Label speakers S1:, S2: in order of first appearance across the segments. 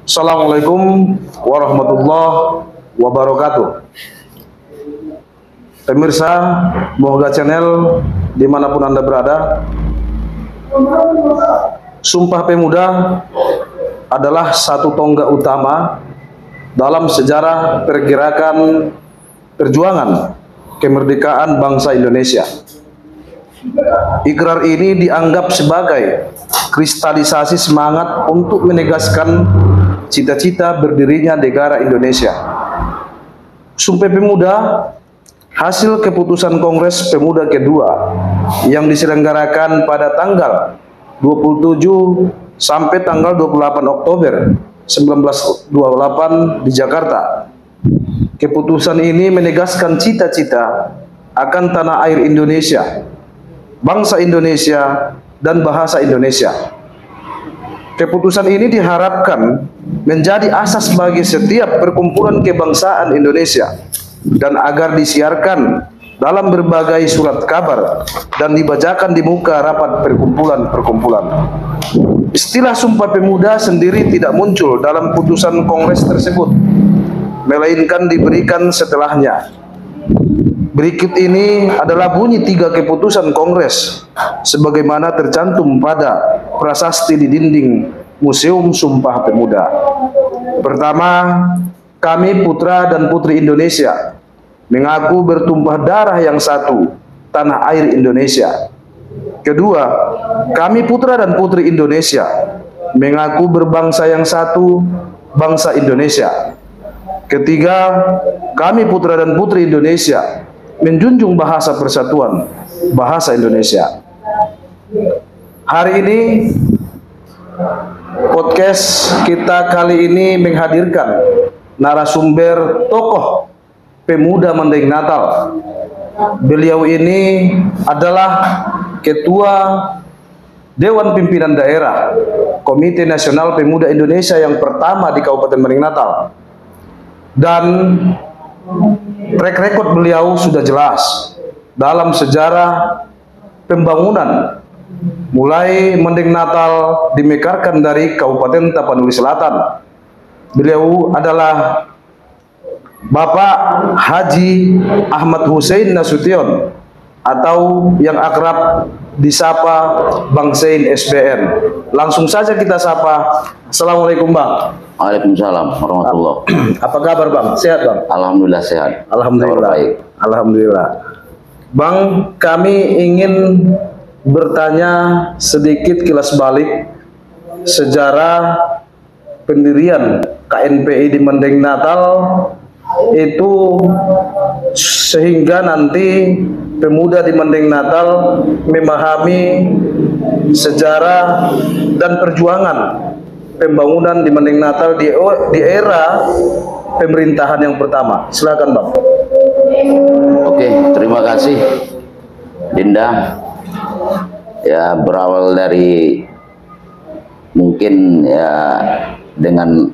S1: Assalamualaikum warahmatullahi wabarakatuh. Pemirsa Moga Channel dimanapun Anda berada, Sumpah Pemuda adalah satu tonggak utama dalam sejarah pergerakan perjuangan kemerdekaan bangsa Indonesia. Ikrar ini dianggap sebagai kristalisasi semangat untuk menegaskan cita-cita berdirinya negara Indonesia. Sumpah Pemuda hasil keputusan Kongres Pemuda kedua yang diselenggarakan pada tanggal 27 sampai tanggal 28 Oktober 1928 di Jakarta. Keputusan ini menegaskan cita-cita akan tanah air Indonesia, bangsa Indonesia, dan bahasa Indonesia. Keputusan ini diharapkan menjadi asas bagi setiap perkumpulan kebangsaan Indonesia dan agar disiarkan dalam berbagai surat kabar dan dibacakan di muka rapat perkumpulan-perkumpulan. Istilah Sumpah Pemuda sendiri tidak muncul dalam putusan Kongres tersebut, melainkan diberikan setelahnya. Berikut ini adalah bunyi 3 keputusan Kongres sebagaimana tercantum pada prasasti di dinding Museum Sumpah Pemuda. Pertama, kami putra dan putri Indonesia mengaku bertumpah darah yang satu, tanah air Indonesia. Kedua, kami putra dan putri Indonesia mengaku berbangsa yang satu, bangsa Indonesia. Ketiga, kami putra dan putri Indonesia menjunjung bahasa persatuan, bahasa Indonesia. Hari ini podcast kita kali ini menghadirkan narasumber tokoh pemuda Mandailing Natal. Beliau ini adalah Ketua Dewan Pimpinan Daerah Komite Nasional Pemuda Indonesia yang pertama di Kabupaten Mandailing Natal. Dan track record beliau sudah jelas dalam sejarah pembangunan, mulai Mandailing Natal dimekarkan dari Kabupaten Tapanuli Selatan. Beliau adalah Bapak Haji Ahmad Hussein Nasution atau yang akrab disapa Bang Sein SBN. Langsung saja kita sapa. Assalamualaikum Bang.
S2: Waalaikumsalam warahmatullahi.
S1: Apa kabar Bang? Sehat Bang?
S2: Alhamdulillah sehat.
S1: Alhamdulillah.
S2: Baik.
S1: Alhamdulillah. Bang, kami ingin bertanya sedikit kilas balik sejarah pendirian KNPI di Mandailing Natal itu, sehingga nanti pemuda di Mandailing Natal memahami sejarah dan perjuangan pembangunan di Mandailing Natal di era pemerintahan yang pertama. Silakan Bang.
S2: Oke, terima kasih Dinda. Ya, berawal dari mungkin ya dengan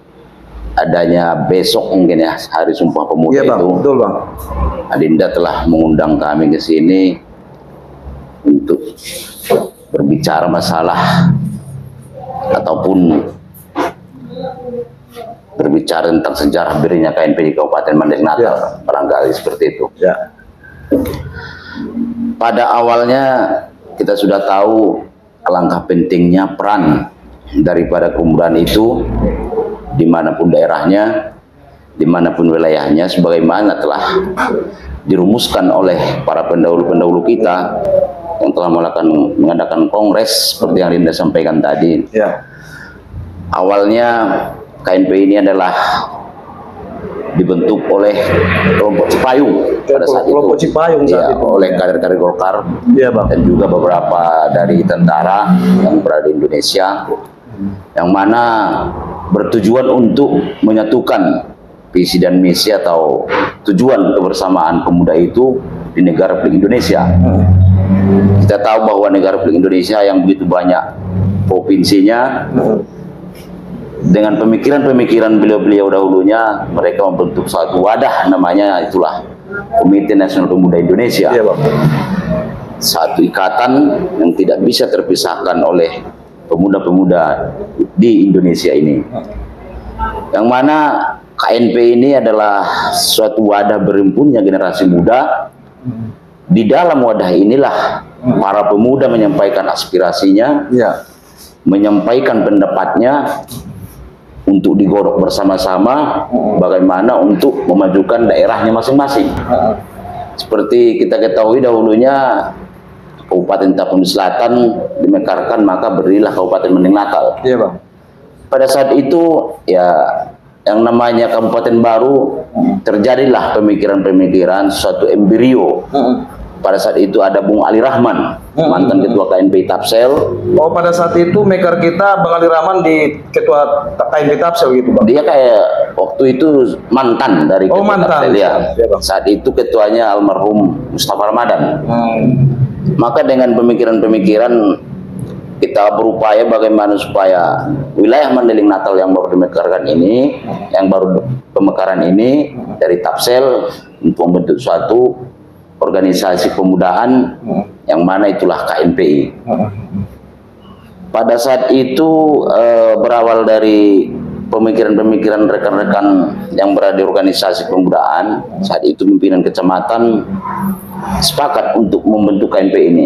S2: adanya besok mungkin ya Hari Sumpah Pemuda.
S1: Iya, Bang.
S2: Itu
S1: Betul Bang.
S2: Adinda telah mengundang kami ke sini untuk berbicara masalah ataupun berbicara tentang sejarah berdirinya KNPI di Kabupaten Mandailing Natal. Ya. Barangkali seperti itu.
S1: Ya.
S2: Pada awalnya kita sudah tahu alangkah pentingnya peran daripada pemuda itu dimanapun daerahnya, dimanapun wilayahnya, sebagaimana telah dirumuskan oleh para pendahulu-pendahulu kita yang telah mengadakan kongres seperti yang Linda sampaikan tadi.
S1: Ya.
S2: Awalnya KNPI ini adalah dibentuk oleh kelompok Cipayung pada saat itu.
S1: Kelompok Cipayung saat itu.
S2: Oleh kader-kader Golkar.
S1: Iya, Bang.
S2: Dan juga beberapa dari tentara yang berada di Indonesia, yang mana bertujuan untuk menyatukan visi dan misi atau tujuan kebersamaan pemuda itu di negara Republik Indonesia. Kita tahu bahwa negara Republik Indonesia yang begitu banyak provinsinya, dengan pemikiran-pemikiran beliau-beliau dahulunya, mereka membentuk satu wadah, namanya itulah Komite Nasional Pemuda Indonesia.
S1: Iya, Bang.
S2: Satu ikatan yang tidak bisa terpisahkan oleh pemuda-pemuda di Indonesia ini. Yang mana KNP ini adalah suatu wadah berhimpunnya generasi muda. Di dalam wadah inilah para pemuda menyampaikan aspirasinya,
S1: Ya.
S2: menyampaikan pendapatnya untuk digodok bersama-sama bagaimana untuk memajukan daerahnya masing-masing. Seperti kita ketahui dahulunya Kabupaten Tapani Selatan dimekarkan, maka berilah Kabupaten Mandailing Natal.
S1: Iya Bang.
S2: Pada saat itu ya yang namanya kabupaten baru, terjadilah pemikiran-pemikiran suatu embrio. Pada saat itu ada Bung Ali Rahman, mantan ketua KNP Tapsel.
S1: Oh, pada saat itu maker kita Bang Ali Rahman di ketua KNP Tapsel gitu Bang.
S2: Dia kayak waktu itu mantan dari
S1: Oh,
S2: ketua
S1: mantan.
S2: Tapsel ya.
S1: Iya, Bang.
S2: Saat itu ketuanya almarhum Mustafa Ramadan. Maka dengan pemikiran-pemikiran kita berupaya bagaimana supaya wilayah Mandailing Natal yang baru dimekarkan ini, yang baru pemekaran ini dari Tapsel untuk membentuk suatu organisasi pemudaan yang mana itulah KNPI. Pada saat itu berawal dari pemikiran-pemikiran rekan-rekan yang berada di organisasi pemudaan, saat itu pimpinan kecamatan sepakat untuk membentuk KNP ini.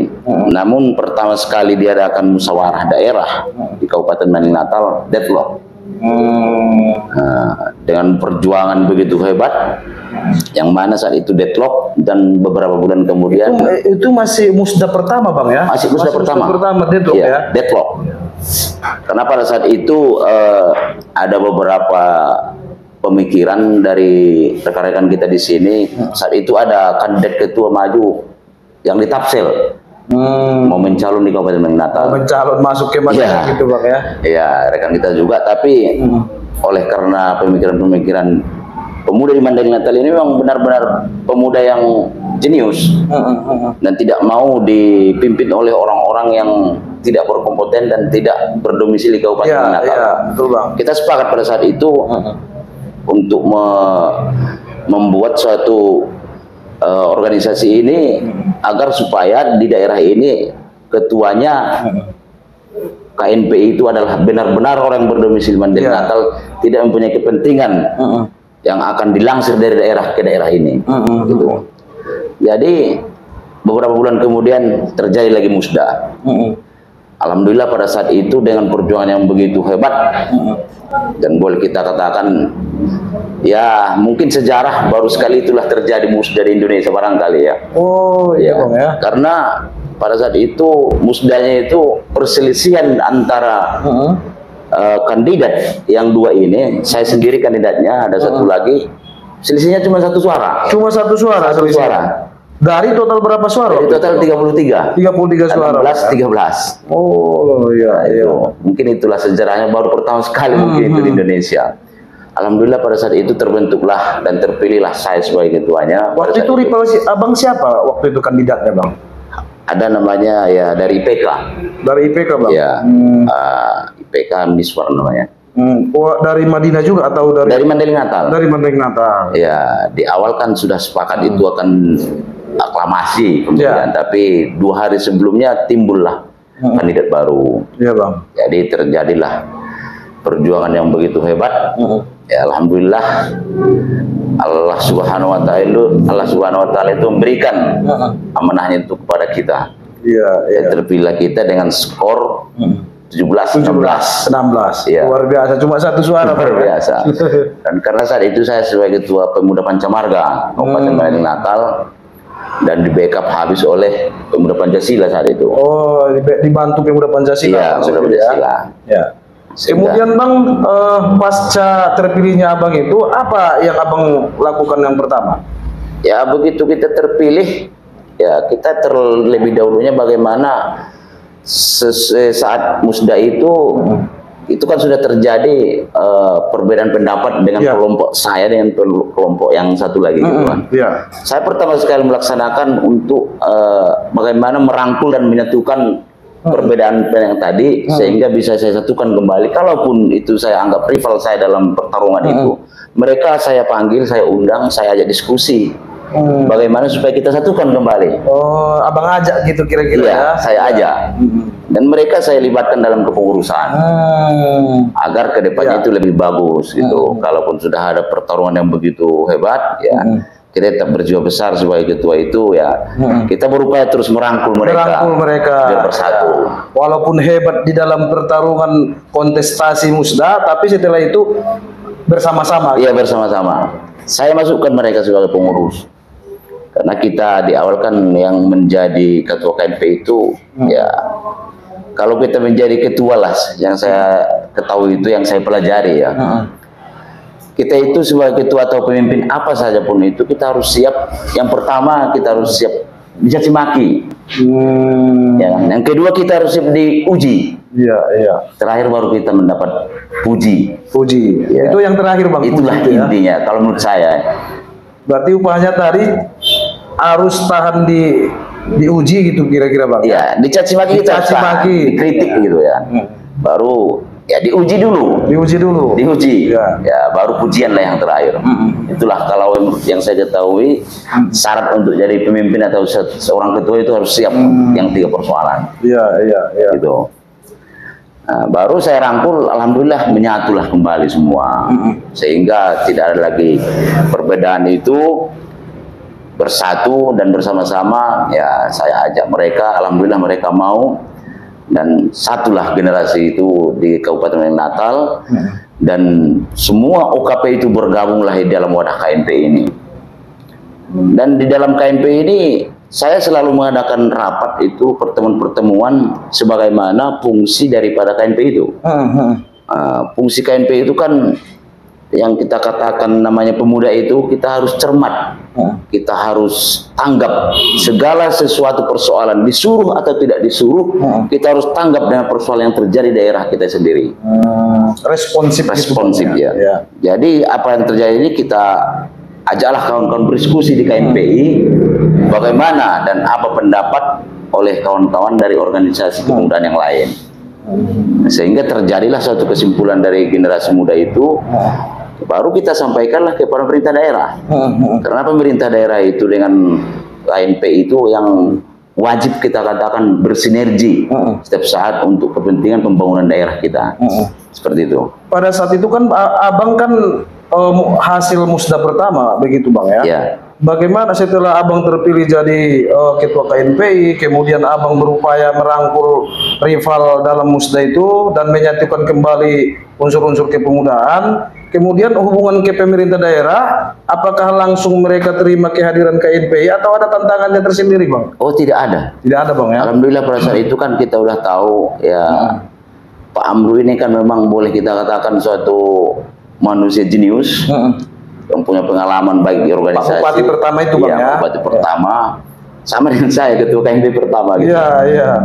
S2: Namun pertama sekali diadakan musyawarah daerah di Kabupaten Mandailing Natal, deadlock. Dengan perjuangan begitu hebat, yang mana saat itu deadlock, dan beberapa bulan kemudian
S1: Itu masih musda pertama Bang ya?
S2: masih musda pertama.
S1: deadlock
S2: Iya,
S1: ya?
S2: deadlock. Karena pada saat itu ada beberapa pemikiran dari rekan-rekan kita di sini. Saat itu ada kandidat ketua maju yang di Tapsel mau mencalon di Kabupaten Mandailing Natal.
S1: Mencalon masuk ke mana
S2: Iya.
S1: gitu Bang ya?
S2: Iya, rekan kita juga, tapi oleh karena pemikiran-pemikiran pemuda di Mandailing Natal ini memang benar-benar pemuda yang jenius dan tidak mau dipimpin oleh orang-orang yang tidak berkompeten dan tidak berdomisili Kabupaten
S1: Iya,
S2: Mandailing Natal.
S1: iya, betul Bang.
S2: Kita sepakat pada saat itu untuk membuat suatu organisasi ini agar supaya di daerah ini ketuanya KNPI itu adalah benar-benar orang yang berdomisili Mandailing
S1: Iya.
S2: Natal, tidak mempunyai kepentingan yang akan dilangsir dari daerah ke daerah ini. Gitu. Jadi beberapa bulan kemudian terjadi lagi musda. Alhamdulillah pada saat itu dengan perjuangan yang begitu hebat, dan boleh kita katakan ya mungkin sejarah baru sekali itulah terjadi musda di Indonesia barangkali ya.
S1: Oh iya Bang ya.
S2: Karena pada saat itu musdanya itu perselisihan antara kandidat yang dua ini, saya sendiri kandidatnya, ada satu lagi, selisihnya cuma satu suara.
S1: Cuma satu suara.
S2: Satu
S1: selisih.
S2: suara.
S1: Dari total berapa suara?
S2: Dari total 33.
S1: 33 suara.
S2: 16, 13.
S1: Oh iya, iya.
S2: Itu. Mungkin itulah sejarahnya, baru pertama sekali mungkin itu di Indonesia. Alhamdulillah pada saat itu terbentuklah dan terpilihlah saya sebagai ketuanya. Pada
S1: Waktu
S2: saat
S1: itu rival Abang siapa waktu itu kandidatnya Bang?
S2: ada namanya ya dari IPK.
S1: Dari IPK Bang?
S2: Ya, IPK Miswar namanya.
S1: Oh, dari Madinah juga atau
S2: Dari Mandailing Natal.
S1: Dari Mandailing Natal.
S2: Ya, di awal kan sudah sepakat itu akan aklamasi kemudian, tapi 2 hari sebelumnya timbullah kandidat baru.
S1: Iya Bang.
S2: Jadi terjadilah perjuangan yang begitu hebat. Ya alhamdulillah Allah Subhanahu wa taala itu memberikan amanahnya itu kepada kita.
S1: Iya, iya.
S2: Dan terpilih kita dengan skor 17-16.
S1: 16.
S2: Iya.
S1: Luar biasa, cuma satu suara
S2: Luar
S1: Bang, ya?
S2: biasa. Dan karena saat itu saya sebagai ketua pemuda Pancamarga Kabupaten Mandailing Natal, dan di backup habis oleh pemuda Pancasila saat itu.
S1: Oh, dibantu Pemuda Pancasila.
S2: Iya,
S1: maksudnya,
S2: pemuda Pancasila.
S1: Ya.
S2: Sehingga-
S1: Kemudian Bang, pasca terpilihnya Abang itu, apa yang Abang lakukan yang pertama?
S2: Ya begitu kita terpilih, ya kita terlebih dahulunya bagaimana saat musda itu kan sudah terjadi perbedaan pendapat dengan
S1: Ya.
S2: kelompok saya dengan kelompok yang satu lagi gitu kan.
S1: Iya.
S2: Saya pertama sekali melaksanakan untuk bagaimana merangkul dan menyatukan perbedaan yang tadi sehingga bisa saya satukan kembali. Kalaupun itu saya anggap rival saya dalam pertarungan itu, mereka saya panggil, saya undang, saya ajak diskusi. Bagaimana supaya kita satukan kembali.
S1: Oh, Abang ajak gitu kira-kira
S2: Iya,
S1: ya?
S2: saya ajak. dan mereka saya libatkan dalam kepengurusan agar kedepannya itu lebih bagus gitu. Kalaupun sudah ada pertarungan yang begitu hebat, ya kita tetap berjiwa besar sebagai ketua itu, ya kita berupaya terus merangkul mereka biar bersatu.
S1: Walaupun hebat di dalam pertarungan kontestasi musda, tapi setelah itu bersama-sama.
S2: Iya, bersama-sama. Saya masukkan mereka sebagai pengurus. Karena kita di awal kan yang menjadi ketua KNP itu, ya kalau kita menjadi ketua lah, yang saya ketahui itu, yang saya pelajari ya. Kita itu sebagai ketua atau pemimpin apa saja pun itu, kita harus siap. Yang pertama kita harus siap dicaci maki. Ya, yang kedua kita harus siap diuji. Terakhir baru kita mendapat puji. Ya.
S1: Itu yang terakhir, Bang.
S2: Itulah
S1: puji,
S2: intinya kalau menurut saya.
S1: Berarti upahnya tadi harus tahan diuji gitu kira-kira, Bang.
S2: Ya, dicaci maki, dikritik gitu ya. Baru ya diuji dulu. Ya, baru pujian lah yang terakhir. Itulah kalau yang saya ketahui syarat untuk jadi pemimpin atau seorang ketua itu harus siap yang 3 persoalan. Gitu. Nah, baru saya rangkul, alhamdulillah menyatulah kembali semua, sehingga tidak ada lagi perbedaan itu, bersatu dan bersama-sama. Ya, saya ajak mereka, alhamdulillah mereka mau. Dan satulah generasi itu di Kabupaten Natal, dan semua OKP itu bergabunglah di dalam wadah KNP ini. Dan di dalam KNP ini saya selalu mengadakan rapat itu, pertemuan-pertemuan sebagaimana fungsi daripada KNP itu. Fungsi KNP itu kan yang kita katakan namanya pemuda itu, kita harus cermat, kita harus tanggap segala sesuatu persoalan, disuruh atau tidak disuruh, kita harus tanggap dengan persoalan yang terjadi di daerah kita sendiri. Responsif ya. Jadi apa yang terjadi ini kita ajaklah kawan-kawan berdiskusi di KNPI, bagaimana dan apa pendapat oleh kawan-kawan dari organisasi kepemudaan yang lain, sehingga terjadilah suatu kesimpulan dari generasi muda itu. Baru kita sampaikanlah kepada pemerintah daerah. Karena pemerintah daerah itu dengan KNP itu yang wajib kita katakan bersinergi setiap saat untuk kepentingan pembangunan daerah kita. Seperti itu. Pada saat itu kan Abang kan hasil musda pertama begitu, Bang ya? Iya.
S1: Bagaimana setelah Abang terpilih jadi ketua KNPI, kemudian Abang berupaya merangkul rival dalam musda itu dan menyatukan kembali unsur-unsur kepemudaan, kemudian hubungan ke pemerintah daerah, apakah langsung mereka terima kehadiran KNPI atau ada tantangannya tersendiri, Bang?
S2: Oh, tidak ada.
S1: Tidak ada, Bang ya?
S2: Alhamdulillah pada saat itu kan kita udah tahu ya, Pak Amru ini kan memang boleh kita katakan suatu manusia jenius. Yang punya pengalaman baik di organisasi.
S1: Pak Bupati pertama itu, Bang ya?
S2: Bupati pertama, sama dengan saya, ketua KNP pertama gitu.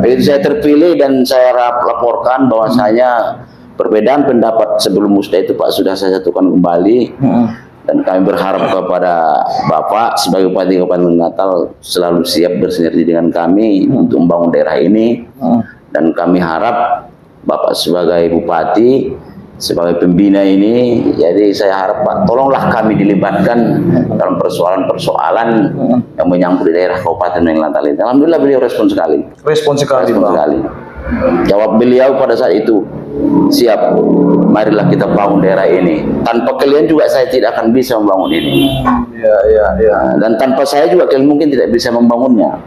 S2: Begitu saya terpilih dan saya laporkan bahwasanya perbedaan pendapat sebelum musda itu Pak sudah saya satukan kembali, dan kami berharap kepada Bapak sebagai Bupati Kabupaten Natal selalu siap bersinergi dengan kami untuk membangun daerah ini, dan kami harap Bapak sebagai Bupati, sebagai pembina ini, jadi saya harap Pak, tolonglah kami dilibatkan dalam persoalan-persoalan yang menyangkut di daerah Kabupaten Natal ini. Alhamdulillah beliau respon sekali. Jawab beliau pada saat itu, siap, marilah kita bangun daerah ini. Tanpa kalian juga saya tidak akan bisa membangun ini. Dan tanpa saya juga kalian mungkin tidak bisa membangunnya.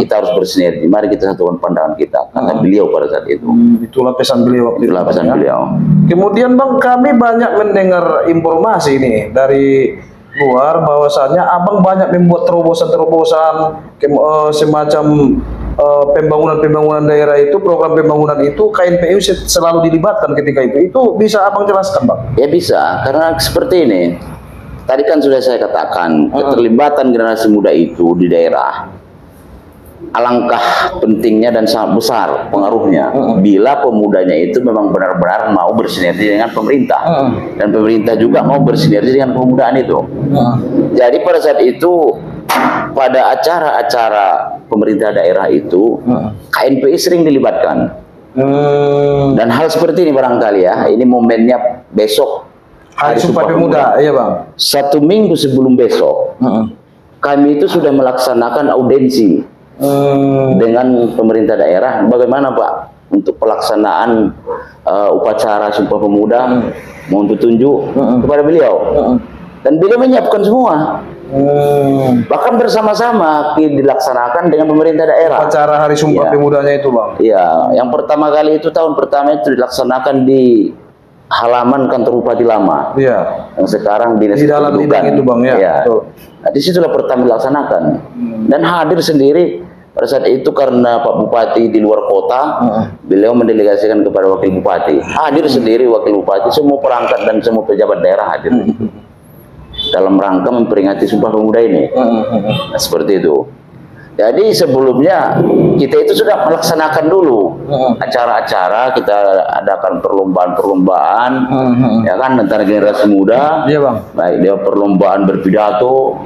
S2: Kita harus bersinergi. Mari kita satukan pandangan kita. Kata beliau pada saat itu.
S1: Itulah pesan beliau.
S2: Itulah pesan beliau.
S1: Kemudian, Bang, kami banyak mendengar informasi ini dari luar bahwasanya Abang banyak membuat terobosan-terobosan semacam pembangunan daerah itu, program pembangunan itu KNPI selalu dilibatkan ketika itu bisa Abang jelaskan, Bang?
S2: Ya bisa, karena seperti ini. Tadi kan sudah saya katakan, keterlibatan generasi muda itu di daerah alangkah pentingnya dan sangat besar pengaruhnya bila pemudanya itu memang benar-benar mau bersinergi dengan pemerintah, dan pemerintah juga mau bersinergi dengan pemudaan itu. Jadi pada saat itu, pada acara-acara pemerintah daerah itu, KNPI sering dilibatkan. Dan hal seperti ini barangkali ya, ini momennya besok,
S1: Hari Sumpah Pemuda, iya, Bang.
S2: 1 minggu sebelum besok, kami itu sudah melaksanakan audensi dengan pemerintah daerah. Bagaimana, Pak, untuk pelaksanaan upacara Sumpah Pemuda, mohon petunjuk kepada beliau. Dan beliau menyiapkan semua. Bahkan bersama-sama dilaksanakan dengan pemerintah daerah.
S1: Acara Hari Sumpah Pemudanya itu, Bang.
S2: Iya, yang pertama kali itu tahun pertama itu dilaksanakan di halaman kantor Bupati Lama.
S1: Iya.
S2: Yang sekarang
S1: di dalam bidang itu, Bang, ya.
S2: Iya. Nah, di situlah pertama dilaksanakan. Dan hadir sendiri pada saat itu karena Pak Bupati di luar kota, beliau mendelegasikan kepada Wakil Bupati. Hadir sendiri Wakil Bupati, semua perangkat dan semua pejabat daerah hadir. Dalam rangka memperingati Sumpah Pemuda ini. Nah, seperti itu. Jadi sebelumnya kita itu sudah melaksanakan dulu acara-acara, kita adakan perlombaan-perlombaan, ya kan, antara generasi muda.
S1: Iya, Bang.
S2: Baik dia perlombaan berpidato,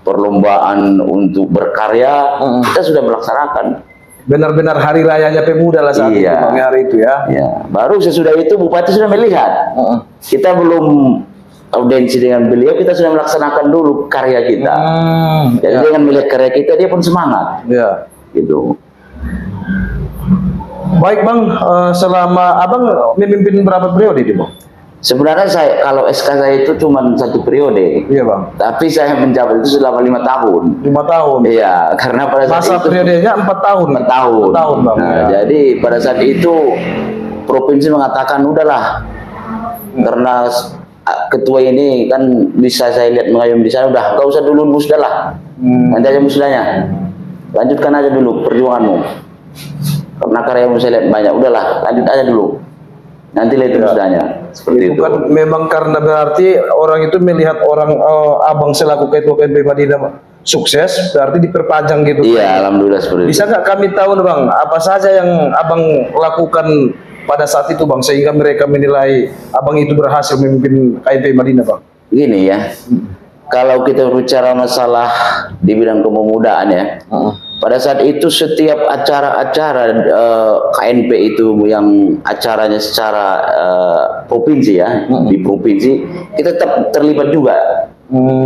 S2: perlombaan untuk berkarya, kita sudah melaksanakan.
S1: Benar-benar hari rayanya pemuda lah saat itu, Bang, hari itu ya.
S2: Iya. Baru sesudah itu Bupati sudah melihat. Kita belum audiensi dengan beliau, kita sudah melaksanakan dulu karya kita. Jadi dengan melihat karya kita, dia pun semangat.
S1: Ya.
S2: Gitu.
S1: Baik, Bang, selama Abang memimpin berapa periode itu, Bang?
S2: Sebenarnya saya, kalau SK saya itu cuma 1 periode.
S1: Iya, Bang.
S2: Tapi saya menjabat itu selama 5 tahun.
S1: 5 tahun.
S2: Iya, karena pada saat
S1: masa
S2: itu
S1: periodenya 4 tahun.
S2: 4 tahun.
S1: 4 tahun, Bang.
S2: Nah, jadi pada saat itu provinsi mengatakan udahlah, karena ketua ini kan bisa saya lihat mengayom di sana, udah nggak usah dulu musda lah, nanti aja musdanya, lanjutkan aja dulu perjuanganmu, karena karyamu saya lihat banyak, udahlah lanjut aja dulu, nanti lihat musdanya. Seperti itu
S1: kan memang karena berarti orang itu melihat orang Abang selaku ketua KNP Madinah sukses, berarti diperpanjang gitu.
S2: Iya, alhamdulillah seperti itu.
S1: Bisa nggak kami tahu, Bang, apa saja yang Abang lakukan pada saat itu, Bang, sehingga mereka menilai Abang itu berhasil memimpin KNP Madinah, Bang?
S2: Gini ya, kalau kita bicara masalah di bidang kepemudaan ya, pada saat itu setiap acara-acara KNP itu yang acaranya secara provinsi ya, di provinsi, kita tetap terlibat juga,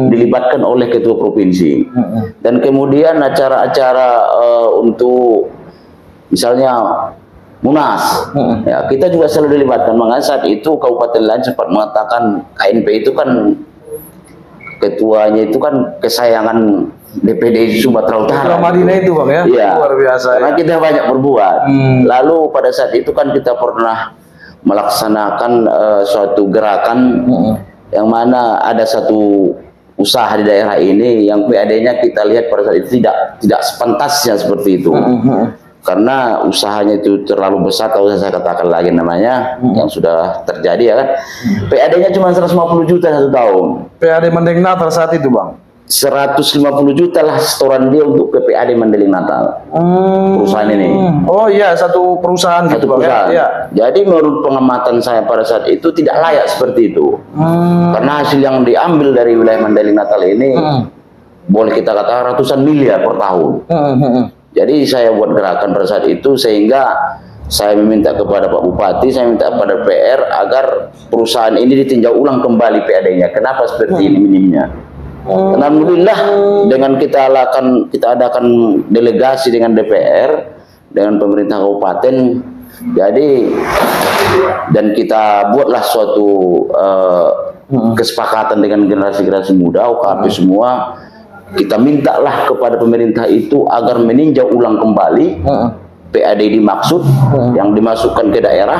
S2: dilibatkan oleh ketua provinsi. Dan kemudian acara-acara untuk misalnya Munas, ya kita juga selalu dilibatkan. Makanya saat itu Kabupaten lain sempat mengatakan KNP itu kan ketuanya itu kan kesayangan DPD Sumatera Utara.
S1: Madinah itu, Bang, ya?
S2: Iya,
S1: Luar biasa.
S2: karena kita banyak berbuat. Lalu pada saat itu kan kita pernah melaksanakan suatu gerakan yang mana ada satu usaha di daerah ini yang PAD-nya kita lihat pada saat itu tidak sepantasnya seperti itu. Karena usahanya itu terlalu besar, kalau saya katakan lagi namanya, yang sudah terjadi ya kan. PAD-nya cuma 150 juta 1 tahun.
S1: PAD Mandailing Natal saat itu, Bang?
S2: 150 juta lah setoran dia untuk ke PAD Mandailing Natal. Perusahaan ini.
S1: Oh iya, satu perusahaan
S2: Satu
S1: gitu, Bang,
S2: perusahaan.
S1: ya?
S2: Jadi menurut pengamatan saya pada saat itu tidak layak seperti itu. Karena hasil yang diambil dari wilayah Mandailing Natal ini boleh kita katakan ratusan miliar per tahun. Jadi saya buat gerakan pada saat itu sehingga saya meminta kepada Pak Bupati, saya minta kepada PR agar perusahaan ini ditinjau ulang kembali PAD-nya. Kenapa seperti ini minimnya? Alhamdulillah dengan kita adakan delegasi dengan DPR, dengan pemerintah kabupaten, jadi dan kita buatlah suatu kesepakatan dengan generasi-generasi muda, UKP semua. Kita mintalah kepada pemerintah itu agar meninjau ulang kembali PAD dimaksud yang dimasukkan ke daerah,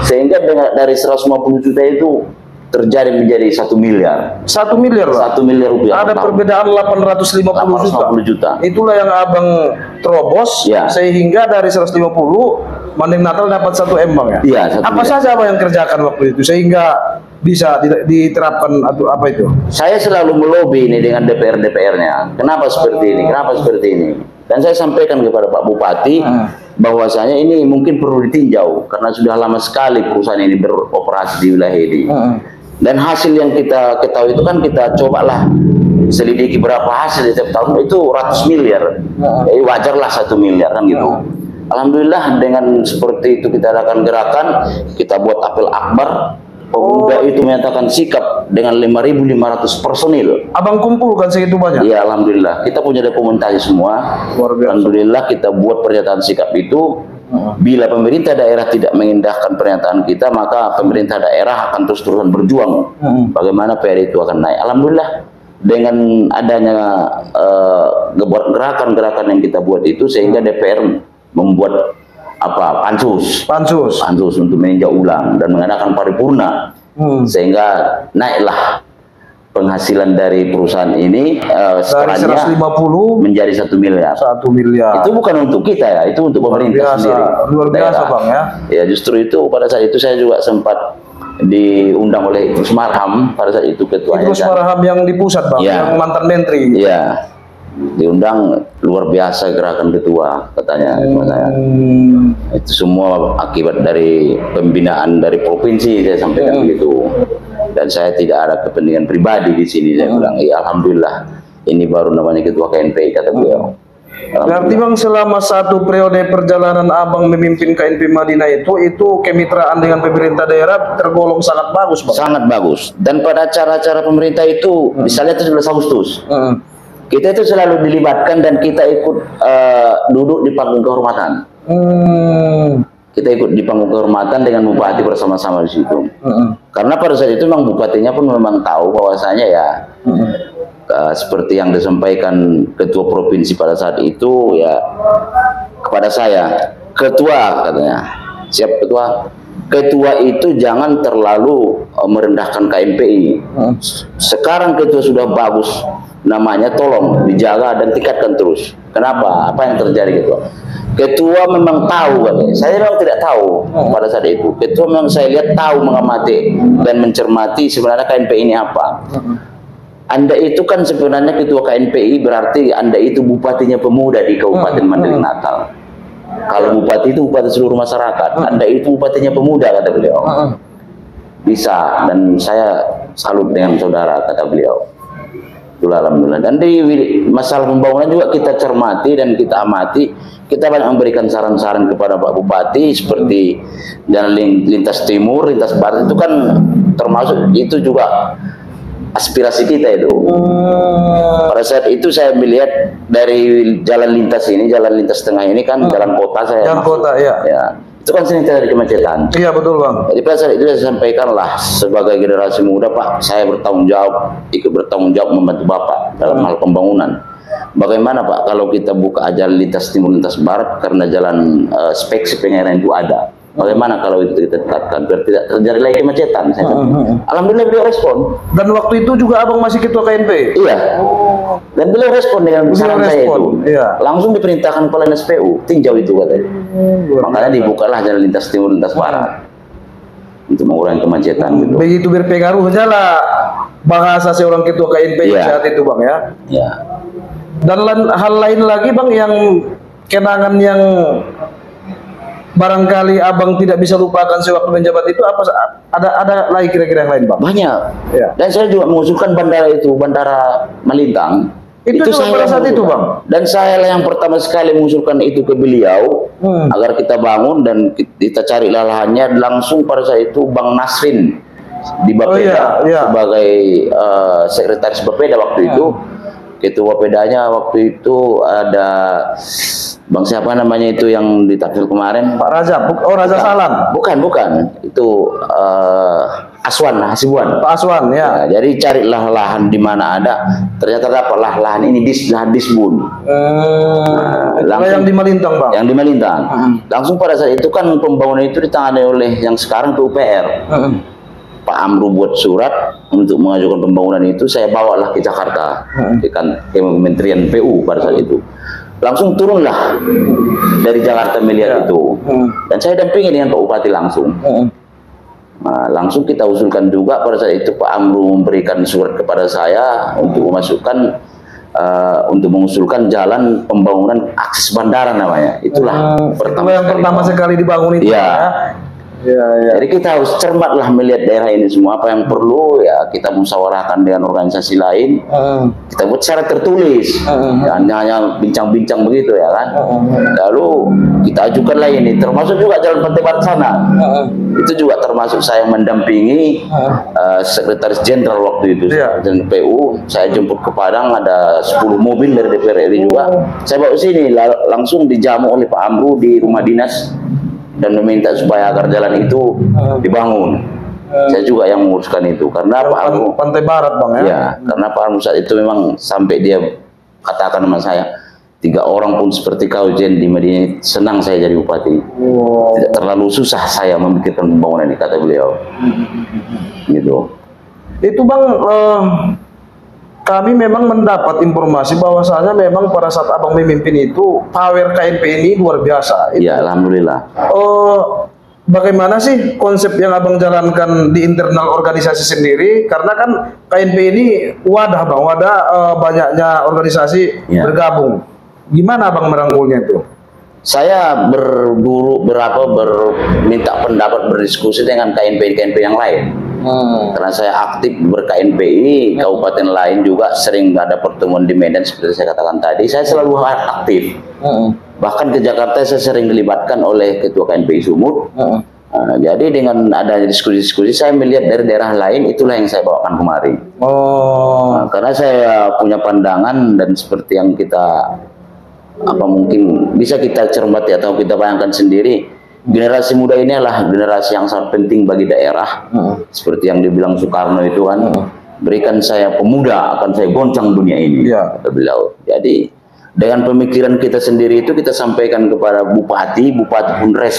S2: sehingga dari 150 juta itu terjadi menjadi 1 miliar.
S1: 1 miliar, Bang?
S2: 1 miliar rupiah.
S1: Ada perbedaan 850 juta. Itulah yang Abang terobos,
S2: ya,
S1: sehingga dari 150 Mandailing Natal dapat 1 M, Bang, ya?
S2: Iya,
S1: apa
S2: miliar
S1: saja Abang yang kerjakan waktu itu sehingga bisa diterapkan atau apa itu?
S2: Saya selalu melobi ini dengan DPR-nya. Kenapa seperti ini? Kenapa seperti ini? Dan saya sampaikan kepada Pak Bupati bahwasanya ini mungkin perlu ditinjau karena sudah lama sekali perusahaan ini beroperasi di wilayah ini. Dan hasil yang kita ketahui itu kan kita cobalah selidiki berapa hasil di setiap tahun itu ratus miliar. Jadi wajarlah 1 miliar kan gitu. Alhamdulillah dengan seperti itu kita adakan gerakan, kita buat apel akbar. Pemuda itu menyatakan sikap dengan 5.500 personil.
S1: Abang kumpulkan segitu banyak?
S2: Iya, alhamdulillah. Kita punya dokumentasi semua. Alhamdulillah kita buat pernyataan sikap itu Bila pemerintah daerah tidak mengindahkan pernyataan kita, maka pemerintah daerah akan terus-terusan berjuang. Bagaimana PR itu akan naik. Alhamdulillah dengan adanya gerakan-gerakan yang kita buat itu, sehingga DPR membuat pansus untuk meninjau ulang dan mengadakan paripurna, sehingga naiklah penghasilan dari perusahaan ini
S1: dari 150
S2: menjadi 1 miliar.
S1: 1 miliar.
S2: Itu bukan untuk kita ya, itu untuk pemerintah sendiri.
S1: Luar biasa
S2: daerah.
S1: Bang ya.
S2: Ya justru itu pada saat itu saya juga sempat diundang oleh Idrus Marham, pada saat itu ketuanya.
S1: Idrus Marham yang di pusat Bang,
S2: ya,
S1: yang mantan menteri.
S2: Iya. Diundang, luar biasa gerakan ketua katanya sama saya. Itu semua akibat dari pembinaan dari provinsi, saya sampaikan begitu. Dan saya tidak ada kepentingan pribadi di sini, saya bilang. Ya alhamdulillah, ini baru namanya ketua KNPI, kata beliau.
S1: Berarti Bang selama 1 periode perjalanan Abang memimpin KNP Madinah itu kemitraan dengan pemerintah daerah tergolong sangat bagus Bang.
S2: Sangat bagus. Dan pada acara-acara pemerintah itu, misalnya itu 11 Agustus, kita itu selalu dilibatkan dan kita ikut duduk di panggung kehormatan. Kita ikut di panggung kehormatan dengan bupati bersama-sama di situ. Karena pada saat itu memang bupatinya pun memang tahu bahwasanya ya seperti yang disampaikan ketua provinsi pada saat itu ya kepada saya, ketua katanya, siap ketua. Ketua itu jangan terlalu merendahkan KNPI. Sekarang ketua sudah bagus namanya, tolong dijaga dan tingkatkan terus. Kenapa? Apa yang terjadi gitu? Ketua memang tahu katanya. Saya memang tidak tahu pada saat itu. Ketua memang saya lihat tahu, mengamati dan mencermati sebenarnya KNPI ini apa. Anda itu kan sebenarnya ketua KNPI, berarti Anda itu bupatinya pemuda di Kabupaten Mandailing Natal. Kalau bupati itu bupati seluruh masyarakat, Anda itu bupatinya pemuda, kata beliau. Bisa, dan saya salut dengan saudara, kata beliau. Itulah alhamdulillah. Dan di masalah pembangunan juga kita cermati dan kita amati. Kita banyak memberikan saran-saran kepada Pak Bupati seperti jalan lintas timur, lintas barat, itu kan termasuk, itu juga aspirasi kita itu. Pada saat itu saya melihat dari jalan lintas ini, jalan lintas tengah ini kan jalan kota saya.
S1: Jalan kota ya.
S2: Itu kan sering terjadi kemacetan.
S1: Iya betul Bang.
S2: Jadi pada saat itu saya sampaikanlah sebagai generasi muda, Pak, saya bertanggung jawab, ikut bertanggung jawab membantu Bapak dalam hal pembangunan. Bagaimana Pak kalau kita buka jalan lintas timur, lintas barat, karena jalan spek pengairan itu ada. Bagaimana kalau itu kita tetapkan biar tidak terjadi lagi kemacetan? Alhamdulillah beliau respon.
S1: Dan waktu itu juga Abang masih ketua KNP?
S2: Iya. Dan beliau respon dengan saran saya itu.
S1: Iya.
S2: Langsung diperintahkan kepala SPU, tinjau itu katanya. Makanya dibukalah jalan lintas timur, lintas barat. Untuk mengurangi kemacetan gitu.
S1: Begitu berpengaruh lah bahasa seorang ketua KNP saat itu Bang ya.
S2: Iya.
S1: Dan hal lain lagi Bang yang kenangan yang barangkali Abang tidak bisa lupakan sewaktu menjabat itu, apa ada lagi kira-kira yang lain Bang?
S2: Banyak. Ya. Dan saya juga mengusulkan bandara itu, Bandara Malintang.
S1: Itu saya pada saat itu Bang.
S2: Dan saya lah yang pertama sekali mengusulkan itu ke beliau agar kita bangun dan kita cari lahannya. Langsung pada saat itu Bang Nasrin di Bapeda sebagai sekretaris Bapeda waktu itu. Ketua Bapedanya waktu itu ada Bang siapa namanya itu yang ditakdir kemarin?
S1: Pak Raza, Raza Salam.
S2: Bukan. Itu Aswan, Hasibuan.
S1: Pak Aswan, ya.
S2: Jadi carilah lahan di mana ada. Ternyata dapatlah lahan ini di Disbun.
S1: Langsung yang di Malintang, Bang.
S2: Yang di Malintang. Langsung pada saat itu kan pembangunan itu ditangani oleh yang sekarang PUPR. Pak Amru buat surat untuk mengajukan pembangunan itu, saya bawalah ke Jakarta, ke Kementerian PU pada saat itu. Langsung turunlah dari Jakarta melihat itu, dan saya dampingi dengan Pak Bupati langsung. Nah, langsung kita usulkan juga pada saat itu Pak Amru memberikan surat kepada saya untuk memasukkan, untuk mengusulkan jalan pembangunan akses bandara namanya. Itulah
S1: yang pertama sekali dibangun itu.
S2: Ya.
S1: Ya.
S2: Jadi kita harus cermatlah melihat daerah ini semua, apa yang perlu ya kita musyawarahkan dengan organisasi lain. Kita buat secara tertulis, hanya bincang-bincang begitu ya kan. Lalu kita ajukanlah ini, termasuk juga Jalan Pantai Barat sana. Itu juga termasuk saya mendampingi Sekretaris Jenderal waktu itu, dan PU. Saya jemput ke Padang, ada 10 mobil dari DPR RI juga. Saya bawa sini, langsung dijamu oleh Pak Amru di rumah dinas dan meminta supaya agar jalan itu dibangun. Saya juga yang menguruskan itu karena Pak Amru
S1: Pantai Barat bang ya.
S2: Ya, karena Pak Amru saat itu memang sampai dia katakan sama saya, 3 orang pun seperti kau Jen di Madinah, senang saya jadi bupati. Tidak terlalu susah saya memikirkan pembangunan ini, kata beliau. Gitu.
S1: Itu bang, kami memang mendapat informasi bahwasanya memang pada saat abang memimpin itu power KNP ini luar biasa.
S2: Iya, alhamdulillah.
S1: Bagaimana sih konsep yang abang jalankan di internal organisasi sendiri? Karena kan KNP ini wadah bang, banyaknya organisasi bergabung. Gimana abang merangkulnya itu?
S2: Saya minta pendapat, berdiskusi dengan KNPI yang lain. Karena saya aktif ber-KNPI, kabupaten lain juga sering ada pertemuan di Medan seperti saya katakan tadi. Saya selalu aktif. Bahkan ke Jakarta saya sering dilibatkan oleh Ketua KNPI Sumut. Jadi dengan adanya diskusi-diskusi, saya melihat dari daerah lain, itulah yang saya bawakan kemari. Karena saya punya pandangan dan seperti yang kita mungkin bisa kita cermati atau kita bayangkan sendiri, generasi muda ini adalah generasi yang sangat penting bagi daerah. Seperti yang dibilang Soekarno itu kan, berikan saya pemuda akan saya goncang dunia ini, kata beliau. Jadi dengan pemikiran kita sendiri itu kita sampaikan kepada bupati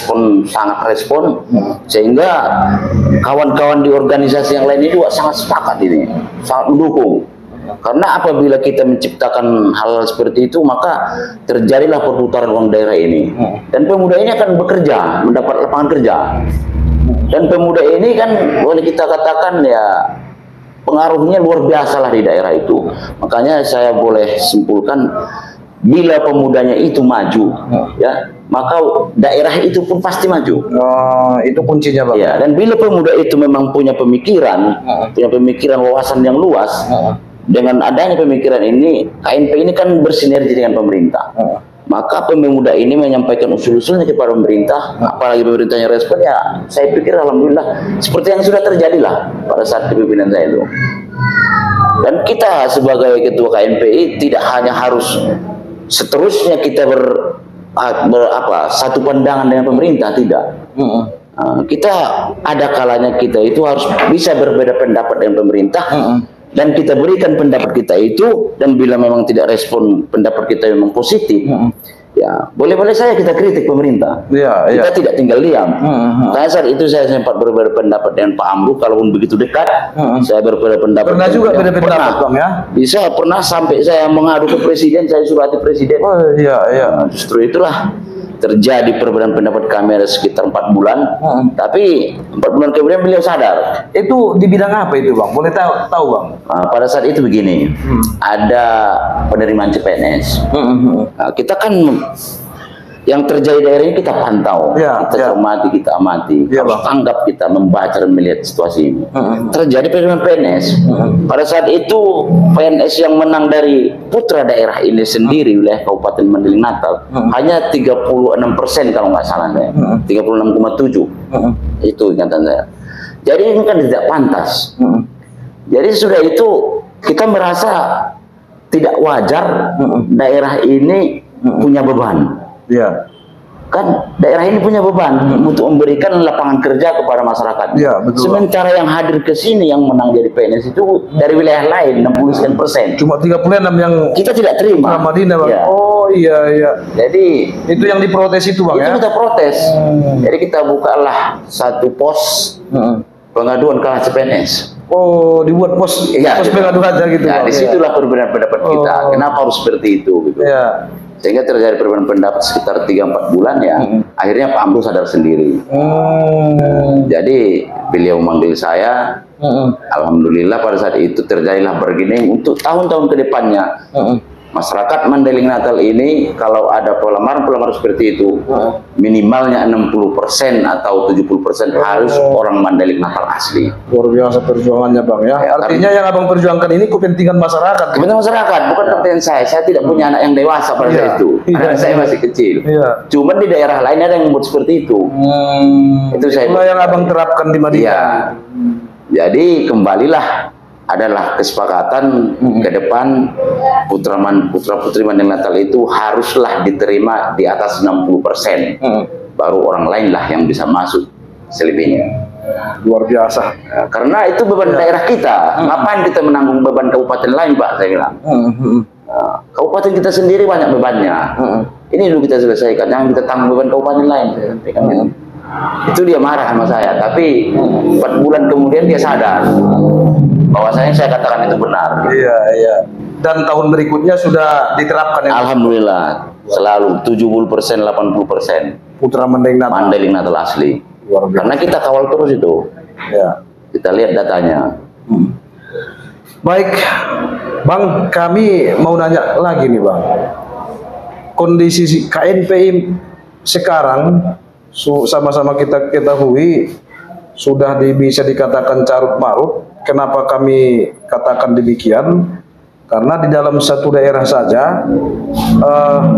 S2: pun sangat respon, sehingga kawan-kawan di organisasi yang lain juga sangat sepakat ini, sangat mendukung. Karena apabila kita menciptakan hal seperti itu, maka terjadilah perputaran uang daerah ini. Dan pemuda ini akan bekerja, mendapat lapangan kerja. Dan pemuda ini kan boleh kita katakan ya pengaruhnya luar biasa lah di daerah itu. Makanya saya boleh simpulkan, bila pemudanya itu maju, ya maka daerah itu pun pasti maju.
S1: Itu kuncinya bang.
S2: Ya, dan bila pemuda itu memang punya pemikiran, wawasan yang luas, dengan adanya pemikiran ini, KNP ini kan bersinergi dengan pemerintah. Maka pemuda ini menyampaikan usul-usulnya kepada pemerintah, apalagi pemerintahnya respon, ya saya pikir alhamdulillah seperti yang sudah terjadi lah pada saat kepemimpinan saya itu. Dan kita sebagai ketua KNPI tidak hanya harus seterusnya kita satu pandangan dengan pemerintah, tidak. Kita ada kalanya kita itu harus bisa berbeda pendapat dengan pemerintah. Dan kita berikan pendapat kita itu, dan bila memang tidak respon pendapat kita memang positif, ya boleh-boleh saya kita kritik pemerintah. Kita tidak tinggal diam. Karena saat itu saya sempat berbeda pendapat dengan Pak Amru, kalaupun begitu dekat, saya berbeda pendapat.
S1: Pernah juga beda pendapat bang ya?
S2: Bisa pernah sampai saya mengadu ke presiden, saya surati presiden. Justru itulah terjadi perbedaan pendapat kami ada sekitar 4 bulan, tapi 4 bulan kemudian beliau sadar.
S1: Itu di bidang apa itu bang? Boleh tahu bang?
S2: Pada saat itu begini, ada penerimaan CPNS. Kita kan yang terjadi daerah ini kita pantau, kita cermati, kita amati, harus anggap kita membaca dan melihat situasi ini. Terjadi penerimaan PNS. Pada saat itu PNS yang menang dari putra daerah ini sendiri wilayah Kabupaten Mandailing Natal hanya 36% kalau nggak salah saya, 36,7 itu ingatan saya. Jadi ini kan tidak pantas. Jadi sudah itu kita merasa tidak wajar daerah ini punya beban. Kan daerah ini punya beban untuk memberikan lapangan kerja kepada masyarakat. Sementara yang hadir ke sini yang menang jadi PNS itu dari wilayah lain 60%.
S1: Cuma 36 yang
S2: kita tidak terima.
S1: Madinah bang. Jadi itu yang diprotes itu bang.
S2: Itu kita protes. Jadi kita bukalah satu pos pengaduan ke CPNS.
S1: Dibuat pos pengaduan aja gitu.
S2: Nah, disitulah perbedaan pendapat kita. Kenapa harus seperti itu gitu. Sehingga terjadi perbedaan pendapat sekitar 3-4 bulan ya. Akhirnya Pak Amru sadar sendiri. Jadi beliau memanggil saya. Alhamdulillah pada saat itu terjadilah bargaining untuk tahun-tahun ke depannya. masyarakat Mandailing Natal ini kalau ada pelamaran seperti itu minimalnya 60% atau 70% harus orang Mandailing Natal asli.
S1: Luar biasa perjuangannya Bang ya. Artinya yang Abang perjuangkan ini kepentingan masyarakat.
S2: Kepentingan masyarakat, bukan kepentingan saya. Saya tidak punya anak yang dewasa pada saat itu. Anak saya masih kecil. Cuman di daerah lain ada yang membuat seperti itu. Itu saya.
S1: Itulah yang Abang terapkan di Madinah.
S2: Iya. Jadi kembalilah adalah kesepakatan ke depan putra putri Mandailing Natal itu haruslah diterima di atas 60%. Baru orang lain lah yang bisa masuk selebihnya.
S1: Luar biasa.
S2: Ya, karena itu beban daerah kita. Ngapain kita menanggung beban kabupaten lain, Pak? Saya bilang. Nah, kabupaten kita sendiri banyak bebannya. Ini dulu kita selesaikan, jangan kita tanggung beban kabupaten lain. Itu dia marah sama saya, tapi 4 bulan kemudian dia sadar bahwasanya saya katakan itu benar.
S1: Iya, iya. Dan tahun berikutnya sudah diterapkan ya.
S2: Alhamdulillah, selalu 70%, 80%
S1: putra Mandailing
S2: Natal asli.
S1: Luar biasa.
S2: Karena kita kawal terus itu.
S1: Ya.
S2: Kita lihat datanya.
S1: Baik, Bang, kami mau nanya lagi nih, Bang. Kondisi KNPI sekarang sama-sama kita ketahui sudah bisa dikatakan carut marut. Kenapa kami katakan demikian? Karena di dalam satu daerah saja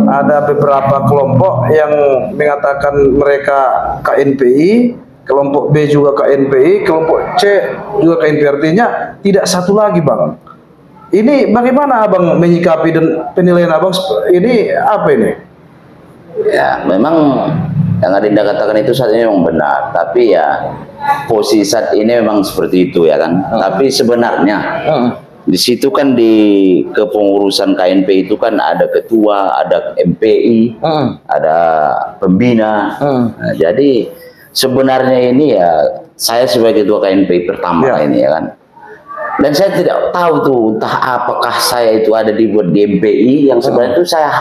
S1: ada beberapa kelompok yang mengatakan mereka KNPI, kelompok B juga KNPI, kelompok C juga KNPI. Artinya tidak satu lagi, Bang. Ini bagaimana Abang menyikapi dan penilaian Abang ini apa ini?
S2: Ya, memang yang Adinda katakan itu saat ini memang benar, tapi ya posisi saat ini memang seperti itu ya kan. Tapi sebenarnya di situ kan di kepengurusan KNPI itu kan ada ketua, ada MPI, ada pembina. Nah, jadi sebenarnya ini ya saya sebagai ketua KNPI pertama ini ya kan. Dan saya tidak tahu tuh entah apakah saya itu ada dibuat di MPI yang sebenarnya itu saya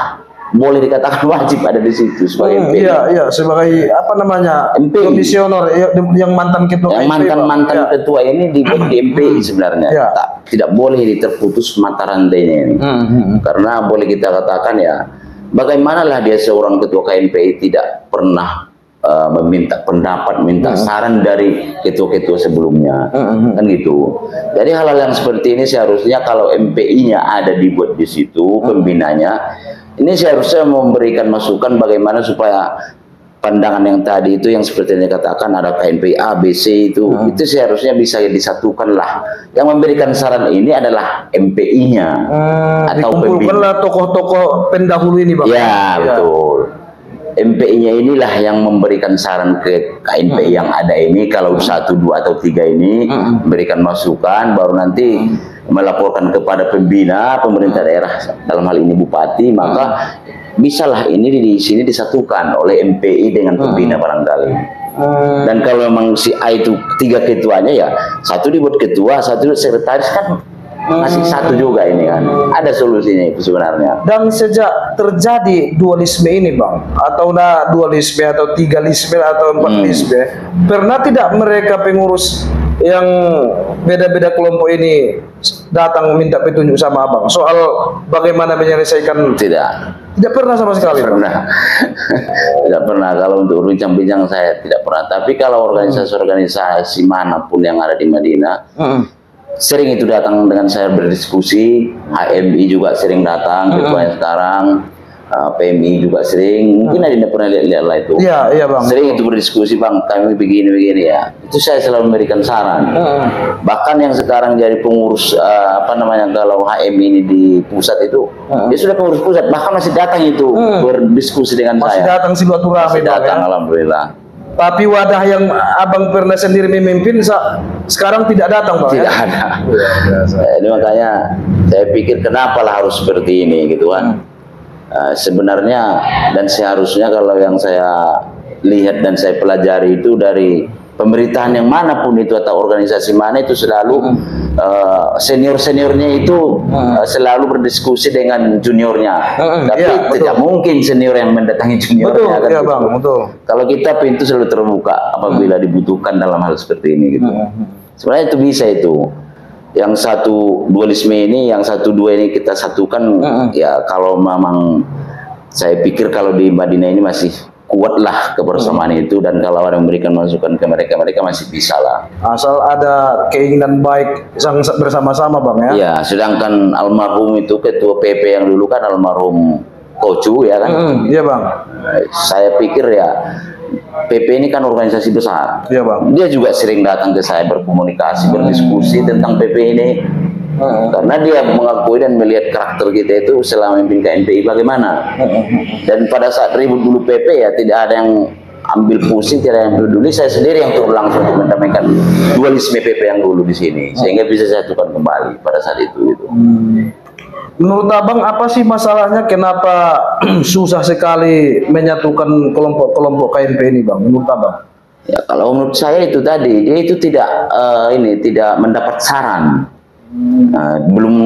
S2: boleh dikatakan wajib ada di situ sebagai MPI.
S1: Iya, iya, sebagai apa namanya? Komisioner yang mantan ketua.
S2: Yang mantan ketua ini dibuat di MPI sebenarnya. Tidak boleh terputus mata rantainya ini. Karena boleh kita katakan ya, bagaimanalah dia seorang ketua KNPI tidak pernah meminta pendapat, minta saran dari ketua-ketua sebelumnya, kan gitu. Jadi hal-hal yang seperti ini seharusnya kalau MPI-nya ada dibuat di situ, pembinanya, ini seharusnya memberikan masukan bagaimana supaya pandangan yang tadi itu yang seperti yang dikatakan ada KNPI A, B, C itu seharusnya bisa disatukan lah. Yang memberikan saran ini adalah MPI-nya atau
S1: dikumpulkanlah tokoh-tokoh pendahulu ini, Bang.
S2: Ya, betul. MPI-nya inilah yang memberikan saran ke KNPI yang ada ini, kalau 1, 2 atau 3 ini memberikan masukan, baru nanti melaporkan kepada pembina pemerintah daerah, dalam hal ini bupati, maka bisalah ini di sini disatukan oleh MPI dengan pembina barangkali. Dan kalau memang si A itu 3 ketuanya ya, 1 dibuat ketua, 1 sekretaris, kan masih 1 juga ini kan. Ada solusinya itu sebenarnya.
S1: Dan sejak terjadi dualisme ini, Bang, atau dualisme atau 3-lisme atau 4-lisme, pernah tidak mereka pengurus yang beda-beda kelompok ini datang minta petunjuk sama Abang soal bagaimana menyelesaikan? Tidak pernah sama sekali.
S2: Tidak pernah. Kalau untuk bincang-bincang saya tidak pernah. Tapi kalau organisasi-organisasi manapun yang ada di Madinah, sering itu datang dengan saya berdiskusi. HMI juga sering datang, ketuanya sekarang, PMI juga sering. Mungkin Adinda pernah lihat lah itu.
S1: Iya, Bang.
S2: Sering itu berdiskusi, Bang, kami begini-begini ya. Itu saya selalu memberikan saran. Bahkan yang sekarang jadi pengurus kalau HMI ini di pusat itu, dia sudah pengurus pusat, bahkan masih datang itu berdiskusi dengan saya.
S1: Masih datang silaturahmi,
S2: Bang, datang, ya? Alhamdulillah.
S1: Tapi wadah yang Abang pernah sendiri memimpin sekarang tidak datang, Bang.
S2: Tidak ada. Ini makanya saya pikir kenapa lah harus seperti ini gitu kan. Sebenarnya dan seharusnya kalau yang saya lihat dan saya pelajari itu dari pemerintahan yang manapun itu atau organisasi mana itu selalu senior-seniornya itu selalu berdiskusi dengan juniornya. Tapi tidak mungkin senior yang mendatangi juniornya.
S1: Betul, Bang, betul.
S2: Kalau kita pintu selalu terbuka apabila dibutuhkan dalam hal seperti ini gitu. Sebenarnya itu bisa itu. yang satu dualisme ini, yang satu dua ini kita satukan. Ya kalau memang saya pikir kalau di Madinah ini masih kuatlah kebersamaan itu, dan kalau orang memberikan masukan ke mereka, mereka masih bisa lah.
S1: Asal ada keinginan baik yang bersama-sama Bang ya.
S2: Ya, sedangkan almarhum itu ketua PP yang dulu kan almarhum Kocu ya kan.
S1: Iya Bang.
S2: Saya pikir ya PP ini kan organisasi besar.
S1: Iya Bang.
S2: Dia juga sering datang ke saya berkomunikasi, berdiskusi tentang PP ini. Karena dia mengakui dan melihat karakter kita itu selama memimpin KNPI bagaimana. Dan pada saat ribut dulu PP ya tidak ada yang ambil pusing, tidak ada yang peduli. Saya sendiri yang turun langsung untuk mendamaikan dualisme PP yang dulu di sini, sehingga bisa saya tukar kembali pada saat itu.
S1: Menurut Abang apa sih masalahnya, kenapa susah sekali menyatukan kelompok-kelompok KNPI ini Bang, menurut Abang?
S2: Ya kalau menurut saya itu tadi, dia itu tidak tidak mendapat saran. Belum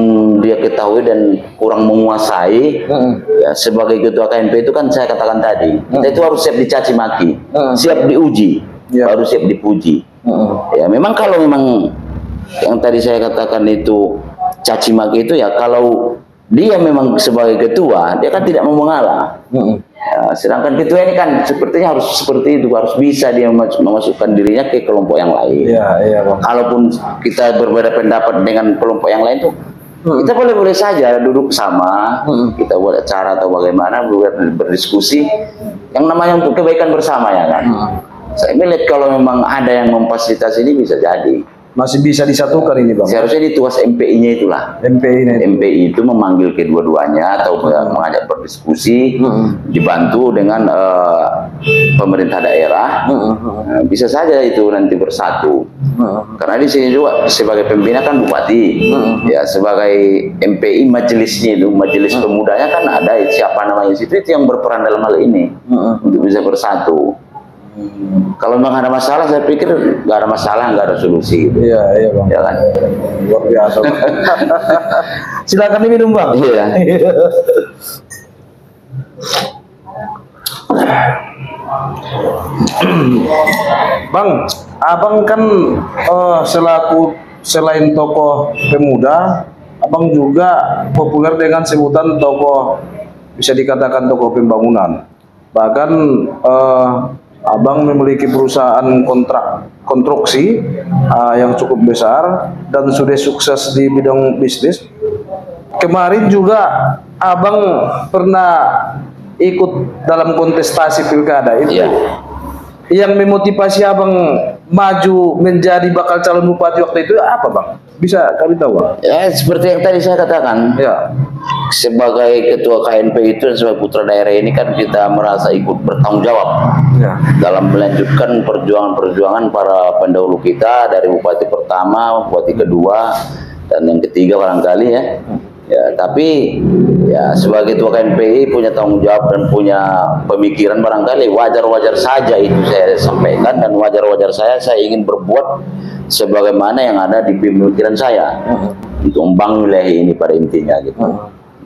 S2: dia ketahui dan kurang menguasai. Ya, sebagai ketua KNP itu kan saya katakan tadi, kita itu harus siap dicaci maki, siap diuji, baru siap dipuji. Ya memang kalau memang yang tadi saya katakan itu caci maki itu ya kalau dia memang sebagai ketua dia kan tidak mau mengalah. Ya, sedangkan ketua ini kan sepertinya harus seperti itu, harus bisa dia memasukkan dirinya ke kelompok yang lain.
S1: Iya, Bang.
S2: Kalaupun kita berbeda pendapat dengan kelompok yang lain tuh, kita boleh-boleh saja duduk sama, kita buat acara atau bagaimana, berdiskusi, yang namanya untuk kebaikan bersama ya kan. Saya melihat kalau memang ada yang memfasilitasi ini bisa jadi.
S1: Masih bisa disatukan ini Bang.
S2: Seharusnya di tugas MPI-nya itulah. MPI itu memanggil kedua-duanya atau mengajak berdiskusi, dibantu dengan pemerintah daerah. Bisa saja itu nanti bersatu. Karena di sini juga sebagai pembina kan bupati, ya sebagai MPI majelisnya itu, majelis pemudanya kan ada siapa namanya itu yang berperan dalam hal ini untuk bisa bersatu. Kalau memang ada masalah, saya pikir nggak ada masalah, nggak ada solusi. Gitu.
S1: Iya Bang.
S2: Ya kan?
S1: Luar biasa. Silakan diminum Bang.
S2: Iya.
S1: Bang, Abang kan selain tokoh pemuda, Abang juga populer dengan sebutan tokoh, bisa dikatakan tokoh pembangunan. Bahkan Abang memiliki perusahaan konstruksi yang cukup besar dan sudah sukses di bidang bisnis. Kemarin juga Abang pernah ikut dalam kontestasi pilkada itu. Yang memotivasi Abang maju menjadi bakal calon bupati waktu itu apa Bang? Bisa kami tahu Bang?
S2: Ya seperti yang tadi saya katakan. Ya. Sebagai ketua KNP itu dan sebagai putra daerah ini kan kita merasa ikut bertanggung jawab dalam melanjutkan perjuangan-perjuangan para pendahulu kita dari bupati pertama, bupati kedua, dan yang ketiga barangkali ya. Ya, tapi ya sebagai ketua KNPI punya tanggung jawab dan punya pemikiran barangkali wajar-wajar saja itu saya sampaikan, dan wajar-wajar saya ingin berbuat sebagaimana yang ada di pemikiran saya untuk membangun wilayah ini pada intinya gitu.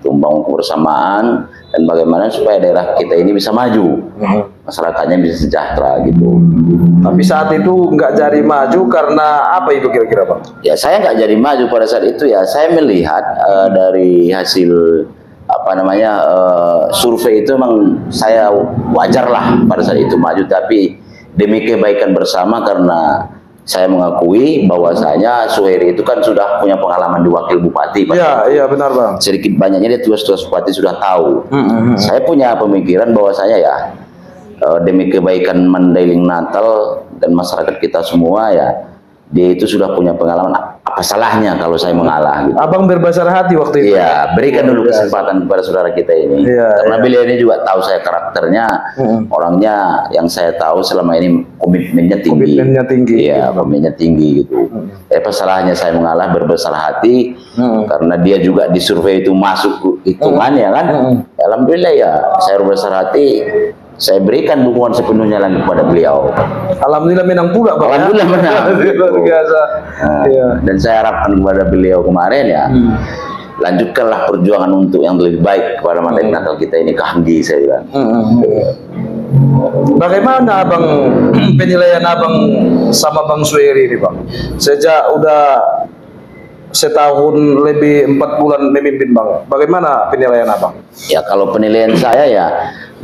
S2: Untuk membangun kebersamaan dan bagaimana supaya daerah kita ini bisa maju, masyarakatnya bisa sejahtera gitu.
S1: Tapi saat itu nggak jadi maju karena apa itu kira-kira Bang?
S2: Ya saya nggak jadi maju pada saat itu ya, saya melihat dari hasil survei itu memang saya wajar lah pada saat itu maju, tapi demi kebaikan bersama karena saya mengakui bahwasanya Suheri itu kan sudah punya pengalaman di wakil bupati.
S1: Iya benar Bang.
S2: Sedikit banyaknya dia tugas-tugas bupati sudah tahu. Saya punya pemikiran bahwasanya ya demi kebaikan Mandailing Natal dan masyarakat kita semua ya, dia itu sudah punya pengalaman. Apa salahnya kalau saya mengalah gitu.
S1: Abang berbesar hati waktu itu.
S2: Iya, berikan dulu kesempatan kepada saudara kita ini. Karena beliau ini juga tahu saya karakternya, orangnya yang saya tahu selama ini komitmennya tinggi. Iya, komitmennya tinggi gitu. Apa salahnya saya mengalah berbesar hati, karena dia juga di survei itu masuk hitungan ya kan. Alhamdulillah ya, saya berbesar hati. Saya berikan dukungan sepenuhnya lagi kepada beliau.
S1: Alhamdulillah menang pula Bang.
S2: Alhamdulillah menang.
S1: Luar biasa.
S2: Dan saya harapkan kepada beliau kemarin ya, lanjutkanlah perjuangan untuk yang lebih baik kepada Mandailing Natal kita ini, Kahanggi saya bilang.
S1: Bagaimana Abang penilaian Abang sama Bang Suheri ini Bang? Sejak udah setahun lebih 4 bulan memimpin Bang. Bagaimana penilaian Abang?
S2: Ya kalau penilaian saya ya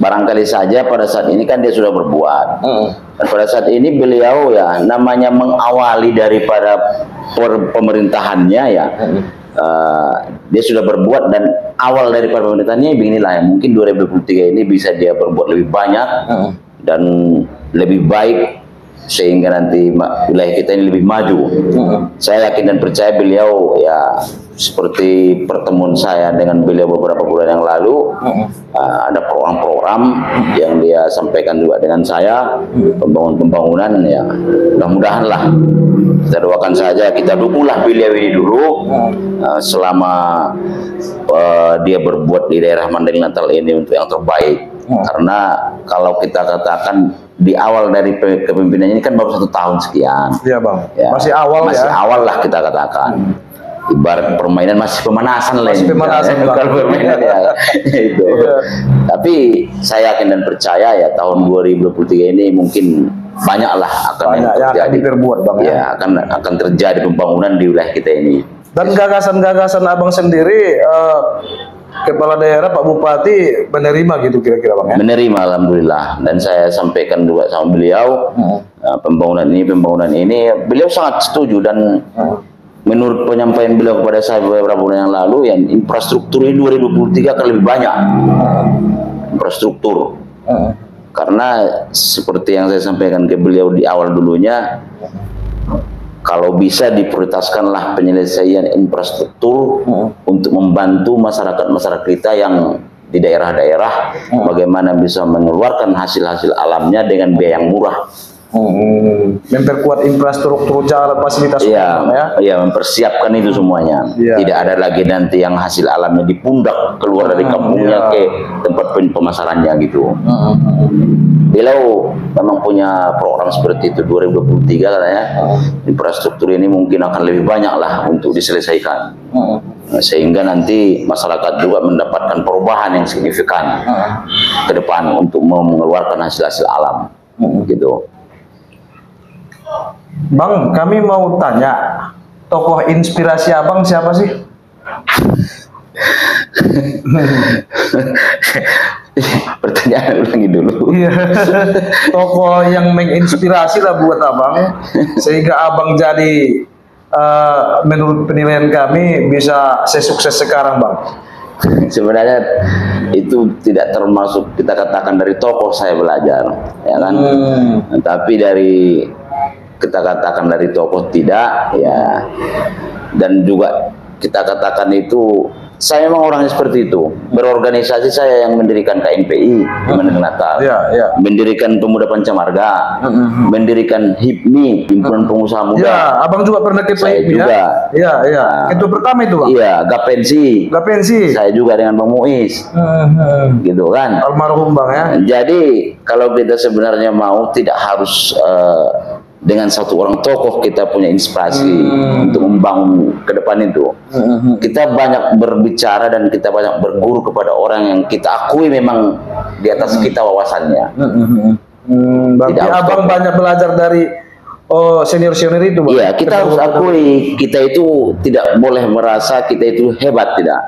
S2: barangkali saja pada saat ini kan dia sudah berbuat. Dan pada saat ini beliau ya namanya mengawali daripada pemerintahannya ya. Dia sudah berbuat dan awal daripada pemerintahannya beginilah ya, mungkin 2023 ini bisa dia berbuat lebih banyak dan lebih baik sehingga nanti wilayah kita ini lebih maju. Saya yakin dan percaya beliau ya seperti pertemuan saya dengan beliau beberapa bulan yang lalu, ada program-program yang dia sampaikan juga dengan saya, pembangunan ya mudah-mudahan lah. Kita doakan saja, kita dukunglah beliau ini dulu selama dia berbuat di daerah Mandailing Natal ini untuk yang terbaik. Karena kalau kita katakan di awal dari kepemimpinannya ini kan baru 1 tahun sekian.
S1: Iya Bang.
S2: Ya,
S1: Masih awal
S2: masih
S1: ya.
S2: awal lah kita katakan. Ibarat permainan masih pemanasan lah.
S1: Masih pemanasan Bang.
S2: Kalau permainan ya itu. Tapi saya yakin dan percaya ya tahun 2023 ini mungkin banyaklah akan
S1: Banyak yang akan diperbuat Bang ya.
S2: Akan terjadi pembangunan di wilayah kita ini.
S1: Dan gagasan-gagasan Abang sendiri, Kepala Daerah Pak Bupati menerima gitu kira-kira Bang ya?
S2: Menerima alhamdulillah, dan saya sampaikan juga sama beliau pembangunan ini beliau sangat setuju dan menurut penyampaian beliau kepada saya beberapa bulan yang lalu yang infrastruktur ini 2023 akan lebih banyak infrastruktur karena seperti yang saya sampaikan ke beliau di awal dulunya, kalau bisa diprioritaskanlah penyelesaian infrastruktur untuk membantu masyarakat kita yang di daerah-daerah bagaimana bisa mengeluarkan hasil-hasil alamnya dengan biaya yang murah.
S1: Memperkuat infrastruktur jalan fasilitas
S2: ya,
S1: umum ya.
S2: Iya, mempersiapkan itu semuanya. Tidak ada lagi nanti yang hasil alamnya dipundak keluar dari kampungnya ke tempat pemasarannya gitu. Beliau memang punya program seperti itu 2023 katanya. Infrastruktur ini mungkin akan lebih banyak lah untuk diselesaikan. Sehingga nanti masyarakat juga mendapatkan perubahan yang signifikan ke depan untuk mengeluarkan hasil-hasil alam gitu.
S1: Bang, kami mau tanya, tokoh inspirasi Abang siapa sih?
S2: Pertanyaan ulangi dulu.
S1: Iya. Tokoh yang menginspirasi lah buat Abang, sehingga Abang jadi menurut penilaian kami bisa sesukses sekarang Bang.
S2: Sebenarnya itu tidak termasuk kita katakan dari tokoh saya belajar, ya kan? Tapi dari kita katakan dari tokoh tidak, ya. Dan juga kita katakan itu saya memang orangnya seperti itu. Berorganisasi saya yang mendirikan KNPI di Mandailing Natal, mendirikan Pemuda Pancamarga, mendirikan HIPMI, Himpunan Pengusaha Muda.
S1: Ya, Abang juga pernah ke
S2: saya
S1: HIPMI
S2: juga.
S1: Ya, ya. Itu pertama itu Bang.
S2: Iya, Gapensi.
S1: Gapensi.
S2: Saya juga dengan Bang Muiz, gitu kan.
S1: Almarhum Bang ya.
S2: Jadi kalau kita sebenarnya mau tidak harus dengan satu orang tokoh kita punya inspirasi untuk membangun ke depan itu. Kita banyak berbicara dan kita banyak berguru kepada orang yang kita akui memang di atas kita wawasannya.
S1: Berarti Abang banyak belajar dari senior-senior itu Bang?
S2: Iya, kita harus akui kita itu tidak boleh merasa kita itu hebat, tidak.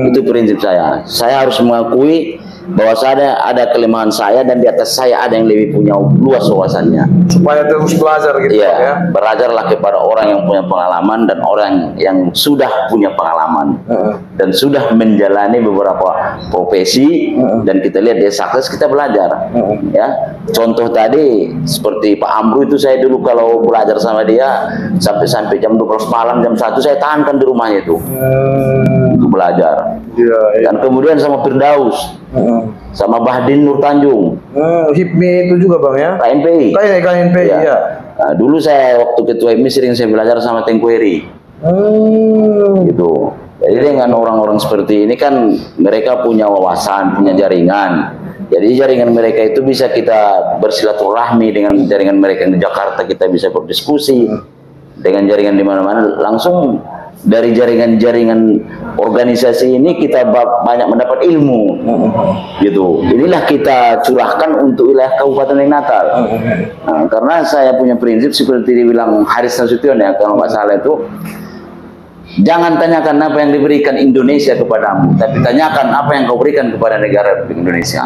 S2: Itu prinsip saya. Saya harus mengakui bahwa ada kelemahan saya dan di atas saya ada yang lebih punya luas wawasannya.
S1: Supaya terus belajar gitu ya.
S2: Belajarlah kepada orang yang punya pengalaman dan orang yang sudah punya pengalaman dan sudah menjalani beberapa profesi dan kita lihat dia sukses, kita belajar. Ya, contoh tadi seperti Pak Amru itu, saya dulu kalau belajar sama dia sampai jam 12 malam, jam 1 saya tahankan di rumahnya itu untuk belajar. Dan kemudian sama Firdaus, sama Bahdin Nur Tanjung,
S1: HIPMI itu juga Bang ya.
S2: KNPI.
S1: KNPI ya.
S2: Nah, dulu saya waktu ketua HIPMI sering saya belajar sama Tengku Eri. Gitu. Jadi dengan orang-orang seperti ini kan mereka punya wawasan, punya jaringan. Jadi jaringan mereka itu bisa kita bersilaturahmi dengan jaringan mereka di Jakarta, kita bisa berdiskusi dengan jaringan di mana-mana. Langsung dari jaringan-jaringan organisasi ini kita banyak mendapat ilmu, gitu. Inilah kita curahkan untuk wilayah Kabupaten Mandailing Natal. Karena saya punya prinsip seperti dibilang Haris Nasution ya, kalau nggak salah itu, Jangan tanyakan apa yang diberikan Indonesia kepadamu, tapi tanyakan apa yang kau berikan kepada negara Republik Indonesia.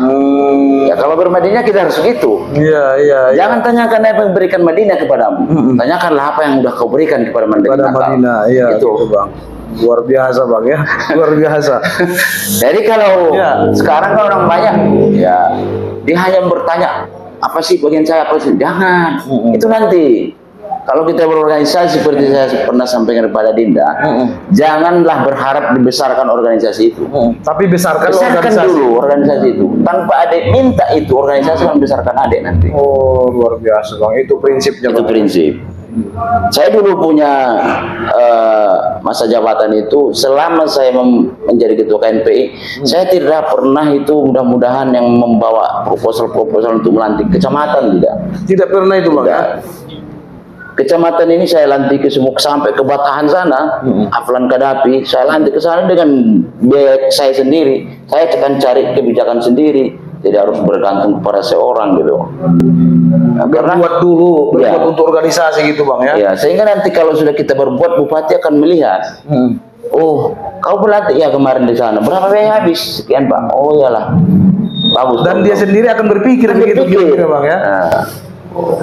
S2: Ya kalau bermadinah kita harus begitu.
S1: Iya.
S2: Jangan tanyakan apa yang berikan Madinah kepadamu. Tanyakanlah apa yang udah kau berikan kepada
S1: Madinah. Iya,
S2: gitu.
S1: Bang. Luar biasa Bang ya. Luar biasa.
S2: Jadi kalau sekarang kan orang banyak ya dia hanya bertanya apa sih bagian saya, apa sih? Jangan. Itu nanti. Kalau kita berorganisasi seperti saya pernah sampaikan kepada Dinda, janganlah berharap dibesarkan organisasi itu.
S1: Tapi besarkan
S2: dulu organisasi itu. Tanpa adik minta itu, organisasi akan membesarkan adik nanti.
S1: Oh, luar biasa Bang. Itu prinsipnya.
S2: Itu prinsip. Saya dulu punya masa jabatan itu, selama saya menjadi ketua KNPI, saya tidak pernah itu mudah-mudahan yang membawa proposal-proposal untuk melantik kecamatan, tidak. Tidak pernah itu Bang. Kecamatan ini saya lantik ke semua sampai ke Batahan sana, Aflan Kadapi, saya lantik ke sana dengan biaya saya sendiri. Saya akan cari kebijakan sendiri, tidak harus bergantung kepada seorang gitu. Nah, karena berbuat untuk organisasi gitu Bang ya. Ya, sehingga nanti kalau sudah kita berbuat, bupati akan melihat. Oh, kau berlatih ya kemarin di sana, berapa biaya habis? Sekian Pak. Oh iyalah, bagus. Dan dia sendiri akan berpikir begitu Bang ya.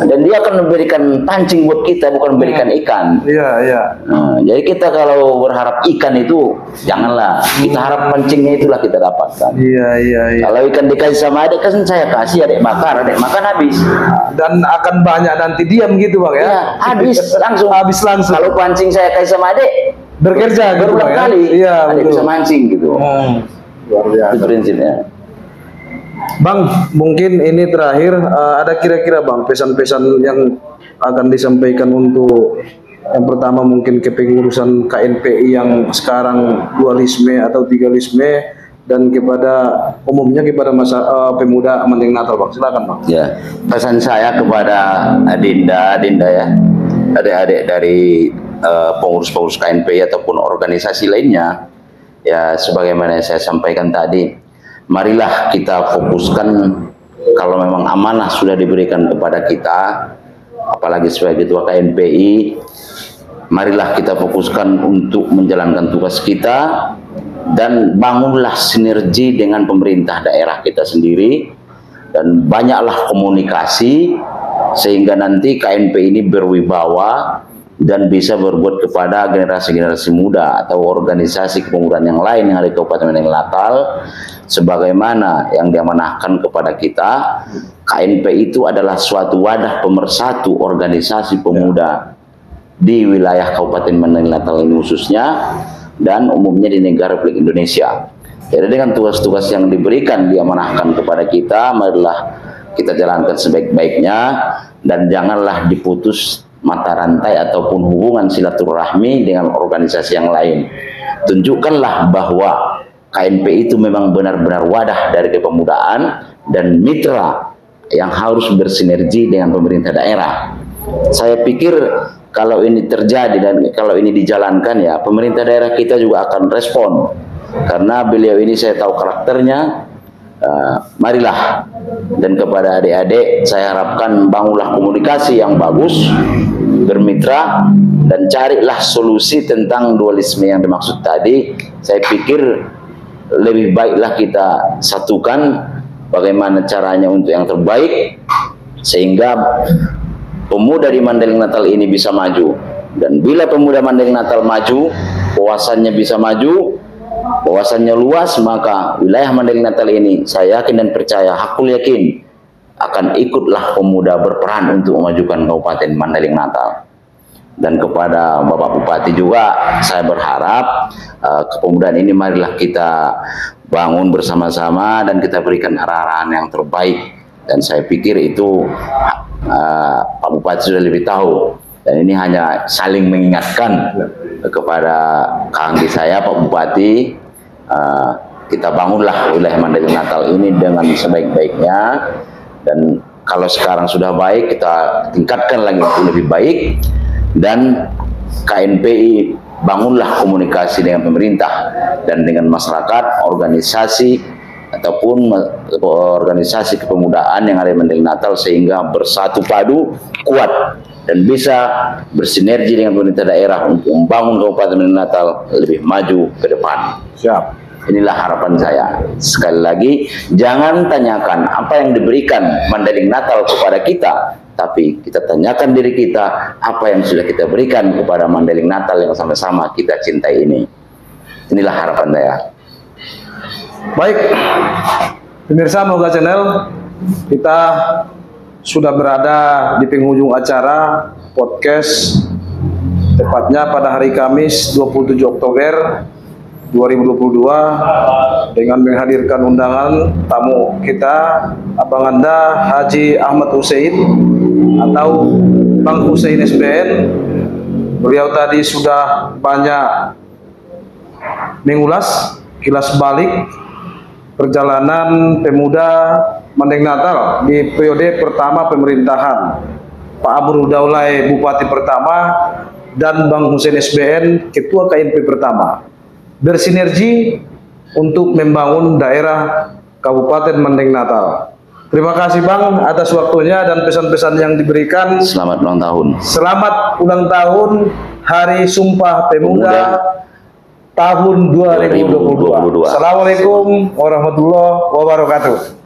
S2: Dan dia akan memberikan pancing buat kita, bukan memberikan ikan. Iya. Nah, jadi kita kalau berharap ikan itu janganlah, kita harap pancingnya itulah kita dapatkan. Iya. Kalau ikan dikasih sama adik kan saya kasih, adik makan habis. Dan akan banyak nanti diam gitu Bang ya. Iya, habis langsung. Kalau pancing saya kasih sama adik, bekerja berulang kali. Iya, adik bisa mancing gitu. Luar biasa. Itu prinsipnya. Bang, mungkin ini terakhir, ada kira-kira Bang pesan-pesan yang akan disampaikan untuk yang pertama mungkin kepengurusan KNPI yang sekarang dualisme atau tigalisme, dan kepada umumnya kepada pemuda Mandailing Natal Bang, silakan Bang. Ya, pesan saya kepada Dinda ya, adik-adik dari pengurus-pengurus KNPI ataupun organisasi lainnya, ya sebagaimana yang saya sampaikan tadi, marilah kita fokuskan, kalau memang amanah sudah diberikan kepada kita, apalagi sebagai ketua KNPI, marilah kita fokuskan untuk menjalankan tugas kita, dan bangunlah sinergi dengan pemerintah daerah kita sendiri, dan banyaklah komunikasi, sehingga nanti KNPI ini berwibawa dan bisa berbuat kepada generasi-generasi muda atau organisasi kepemudaan yang lain yang ada di Kabupaten Mandailing Natal, sebagaimana yang diamanahkan kepada kita. KNPI itu adalah suatu wadah pemersatu organisasi pemuda di wilayah Kabupaten Mandailing Natal ini khususnya, dan umumnya di negara Republik Indonesia. Jadi dengan tugas-tugas yang diberikan, diamanahkan kepada kita, marilah kita jalankan sebaik-baiknya, dan janganlah diputus mata rantai ataupun hubungan silaturahmi dengan organisasi yang lain. Tunjukkanlah bahwa KNPI itu memang benar-benar wadah dari kepemudaan dan mitra yang harus bersinergi dengan pemerintah daerah. Saya pikir kalau ini terjadi dan kalau ini dijalankan, ya pemerintah daerah kita juga akan respon, karena beliau ini saya tahu karakternya. Marilah, dan kepada adik-adik saya harapkan bangunlah komunikasi yang bagus, bermitra, dan carilah solusi tentang dualisme yang dimaksud tadi. Saya pikir lebih baiklah kita satukan bagaimana caranya untuk yang terbaik, sehingga pemuda di Mandailing Natal ini bisa maju. Dan bila pemuda Mandailing Natal maju, wawasannya bisa maju, wawasannya luas, maka wilayah Mandailing Natal ini saya yakin dan percaya, hakul yakin, akan ikutlah pemuda berperan untuk memajukan Kabupaten Mandailing Natal. Dan kepada Bapak Bupati juga saya berharap kepemudaan ini marilah kita bangun bersama-sama dan kita berikan arahan yang terbaik. Dan saya pikir itu Pak Bupati sudah lebih tahu, dan ini hanya saling mengingatkan kepada kakanggi saya Pak Bupati. Kita bangunlah wilayah Mandailing Natal ini dengan sebaik-baiknya, dan kalau sekarang sudah baik, kita tingkatkan lagi lebih baik. Dan KNPI bangunlah komunikasi dengan pemerintah dan dengan masyarakat, organisasi ataupun organisasi kepemudaan yang ada di Mandailing Natal, sehingga bersatu padu kuat dan bisa bersinergi dengan pemerintah daerah untuk membangun Kabupaten Mandailing Natal lebih maju ke depan.
S1: Siap.
S2: Inilah harapan saya. Sekali lagi, jangan tanyakan apa yang diberikan Mandailing Natal kepada kita, tapi kita tanyakan diri kita, apa yang sudah kita berikan kepada Mandailing Natal yang sama-sama kita cintai ini. Inilah harapan saya.
S1: Baik, pemirsa Moga Channel, kita sudah berada di penghujung acara podcast, tepatnya pada hari Kamis 27 Oktober 2022 dengan menghadirkan undangan tamu kita, Abang Anda Haji Ahmad Hussein atau Bang Hussein SBN. Beliau tadi sudah banyak mengulas kilas balik perjalanan pemuda Mandailing Natal di periode pertama pemerintahan Pak Abu Daulay Bupati pertama dan Bang Hussein SBN Ketua KNP pertama, bersinergi untuk membangun daerah Kabupaten Mandailing Natal. Terima kasih Bang atas waktunya dan pesan-pesan yang diberikan.
S2: Selamat ulang tahun.
S1: Selamat ulang tahun Hari Sumpah Pemuda tahun 2022. Assalamualaikum warahmatullahi wabarakatuh.